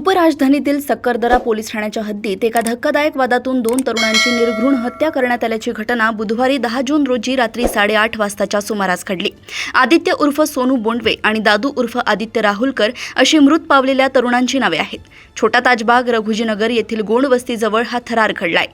उपराजधानीतील Sakkardara police ठाण्याच्या हद्दीत एका धक्कादायक वादातून 2 तरुणांची निर्घृण हत्या करण्यात आल्याची घटना बुधवारी 10 जून रोजी रात्री 8:30 वाजताच्या सुमारास घडली। आदित्य उर्फ सोनू बोंडवे आणि दादू उर्फ आदित्य राहुलकर अशी मृत पावलेल्या तरुणांची नावे आहेत। छोटा ताजबाग रघुजीनगर येथील गोंडवस्तीजवळ हा थरार घडलाय।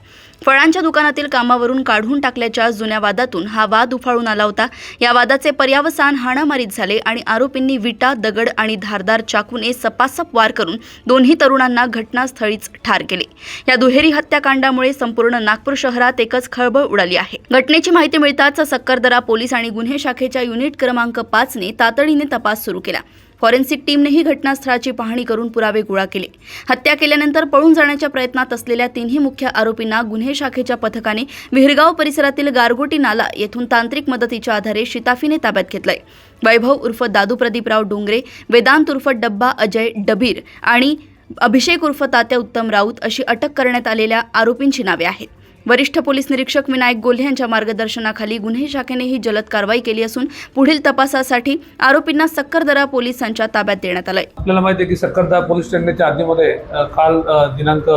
फळांच्या दुकानातील कामावरून काढून टाकल्याच्या जुन्या वादातून हा वाद उफाळून आला होता। या वादाचे पर्यावसान हाणामारीत झाले आणि आरोपींनी विटा, दगड आणि धारदार चाकूने सपासप वार करून दोन्ही तरुणांना घटनास्थळीच ठार केले। या दुहेरी हत्याकांडामुळे संपूर्ण नागपूर शहरात एकच खळबळ उडाली आहे। घटनेची माहिती मिळताच सक्करदरा पोलीस आणि गुन्हे शाखेच्या युनिट क्रमांक 5 ने तातडीने तपास सुरू केला। फॉरेन्सिक टीमनेही घटनास्थळाची पाहणी करून पुरावे गोळा केले। हत्या केल्यानंतर पळून जाण्याच्या प्रयत्नात असलेल्या तिन्ही मुख्य आरोपींना गुन्हे शाखेच्या पथकाने विहिरगाव परिसरातील गारगोटी नाला येथून तांत्रिक मदतीच्या आधारे शिताफीने ताब्यात घेतलंय। वैभव उर्फ दादू प्रदीपराव डोंगरे, वेदांत उर्फ डब्बा अजय डबीर आणि अभिषेक उर्फ तात्या उत्तम राऊत अशी अटक करण्यात आलेल्या आरोपींची नावे आहेत। वरिष्ठ पोलीस निरीक्षक विनायक गोल्हे यांच्या मार्गदर्शनाखाली गुन्हे शाखेने ही जलद कारवाई केली असून पुढील तपासासाठी आरोपींना सक्करदरा पोलिसांच्या ताब्यात देण्यात आलंय। आपल्याला माहिती आहे की सक्करदरा पोलीस स्टेशनच्या हद्दीमध्ये काल दिनांक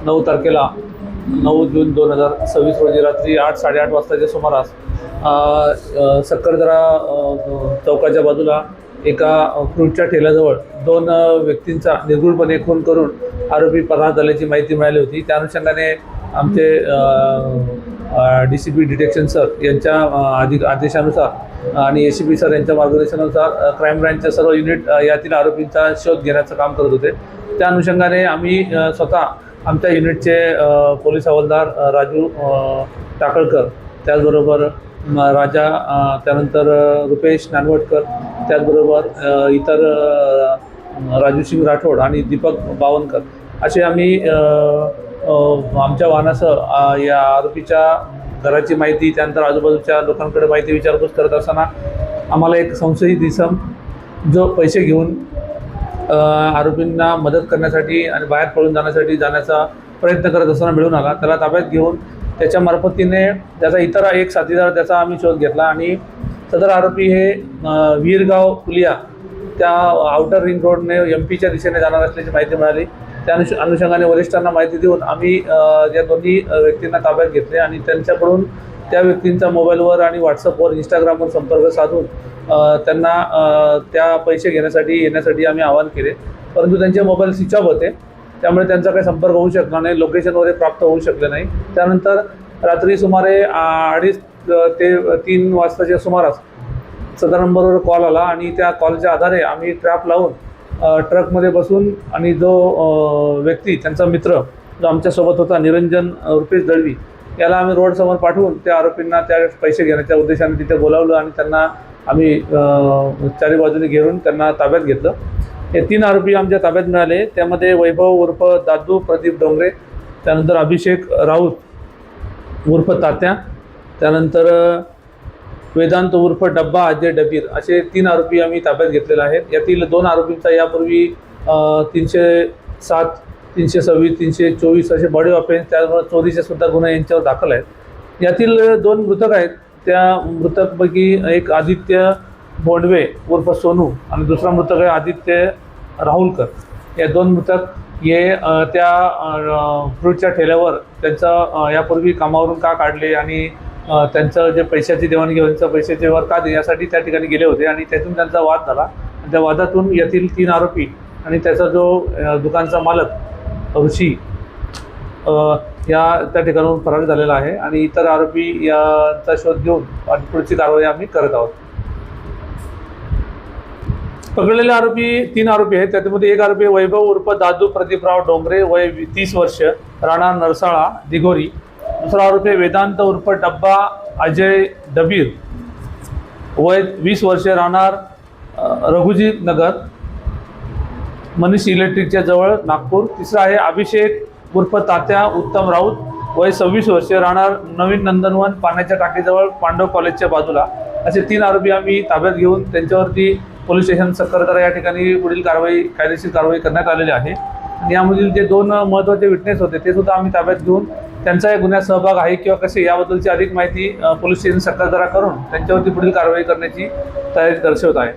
9 तारखेला 9 जून 2026 रोजी रात्री 8:30 वाजताच्या सुमारास सक्करदरा चौकाच्या बाजूला एका फ्रूटच्या ठेल्याजवळ 2 व्यक्तींचा निर्घृणपणे खून करून आरोपी परार झाल्याची माहिती मिळाली होती। त्या अनुषंगाने आमचे DCP डिटेक्शन सर यांच्या आदेशानुसार आणि ACP सर यांच्या मार्गदर्शनानुसार क्राईम ब्रँचच्या सर्व युनिट यातील आरोपींचा शोध घेण्याचं काम करत होते। त्या अनुषंगाने आम्ही स्वतः आमच्या युनिटचे पोलीस हवालदार राजू टाकळकर, त्याचबरोबर राजा, त्यानंतर रुपेश नानवटकर, त्याचबरोबर इतर राजू सिंग राठोड आणि दीपक बावनकर असे आम्ही आमच्या वाहनासह या आरोपीच्या घराची माहिती, त्यानंतर आजूबाजूच्या लोकांकडे माहिती विचारपूस करत असताना आम्हाला एक संशयित इसम जो पैसे घेऊन आरोपींना मदत करण्यासाठी आणि बाहेर पळून जाण्याचा प्रयत्न करत असताना मिळून आला। त्याला ताब्यात घेऊन त्याच्या मार्फतीने त्याचा इतर एक साथीदार त्याचा आम्ही शोध घेतला आणि सदर आरोपी हे विहिरगाव पुलिया त्या आउटर रिंग रोडने MP च्या दिशेने जाणार असल्याची माहिती मिळाली। त्या अनुषंगाने वरिष्ठांना माहिती देऊन आम्ही या दोन्ही व्यक्तींना ताब्यात घेतले आणि त्यांच्याकडून त्या व्यक्तींचा मोबाईलवर आणि व्हॉट्सअपवर, इंस्टाग्रामवर संपर्क साधून त्यांना त्या पैसे येण्यासाठी आम्ही आवाहन केले, परंतु त्यांचे मोबाईल स्विच ऑफ होते, त्यामुळे त्यांचा काही संपर्क होऊ शकला नाही, लोकेशन वगैरे प्राप्त होऊ शकले नाही। त्यानंतर रात्री सुमारे 2:30 ते 3 वाजताच्या सुमारास सदर नंबरवर कॉल आला आणि त्या कॉलच्या आधारे आम्ही ट्रॅप लावून ट्रकमध्ये बसून आणि जो व्यक्ती त्यांचा मित्र जो आमच्यासोबत होता निरंजन रुपेश दळवी याला आम्ही रोडसमोर पाठवून त्या आरोपींना त्या पैसे घेण्याच्या उद्देशाने तिथे बोलावलं आणि त्यांना आम्ही चारी बाजूने घेऊन त्यांना ताब्यात घेतलं। हे 3 आरोपी आमच्या ताब्यात मिळाले। त्यामध्ये वैभव उर्फ दादू प्रदीप डोंगरे, त्यानंतर अभिषेक राऊत उर्फ तात्या, त्यानंतर वेदांत उर्फ डब्बा अजय डबीर असे 3 आरोपी आम्ही ताब्यात घेतलेले आहेत। यातील 2 आरोपींचा यापूर्वी 307, 326, 324 असे बॉडी ऑफेन्स, त्याचबरोबर चोरीचे सुद्धा गुन्हे यांच्यावर दाखल आहेत। यातील 2 मृतक आहेत। त्या मृतकपैकी एक आदित्य बोंडवे उर्फ सोनू आणि दुसरा मृतक आहे आदित्य राहुलकर। या 2 मृतक हे त्या फ्रूटच्या ठेल्यावर त्यांचा यापूर्वी कामावरून का काढले आणि त्यांचं जे पैशाची देवाणघेवाणीचं पैशाचे व्यवहार का दे यासाठी त्या ठिकाणी गेले होते आणि त्यातून त्यांचा वाद झाला। त्या वादातून यातील 3 आरोपी आणि त्याचा जो दुकानचा मालक ऋषी या त्या ठिकाणाहून फरार झालेला आहे आणि इतर आरोपी यांचा शोध घेऊन पुढची कारवाई आम्ही करत आहोत। पकडलेले आरोपी 3 आरोपी आहेत। त्यामध्ये एक आरोपी वैभव उर्फ दादू प्रदीपराव डोंगरे, वय 30 वर्ष, राहणार नरसाळा दिघोरी। दुसरा आरोपी वेदांत उर्फ डब्बा अजय डबीर, वय 20 वर्ष, राहणार रघुजी नगर मनीष इलेक्ट्रिकच्या जवळ नागपूर। तिसरा आहे अभिषेक उर्फ तात्या उत्तम राऊत, वय 26 वर्ष, राहणार नवीन नंदनवन पाण्याच्या टाकीजवळ पांडव कॉलेजच्या बाजूला। असे 3 आरोपी आम्ही ताब्यात घेऊन त्यांच्यावरती पोलीस स्टेशन सक्करदरा या ठिकाणी पुढील कायदेशीर कारवाई करण्यात आलेली आहे। आणि यामधील जे 2 महत्त्वाचे विटनेस होते ते सुद्धा आम्ही ताब्यात घेऊन त्यांचा या गुन्ह्यात सहभाग आहे किंवा कसे याबद्दलची अधिक माहिती पोलीस स्टेशन सक्करदरा करून त्यांच्यावरती पुढील कारवाई करण्याची तयारी दर्शवत आहे।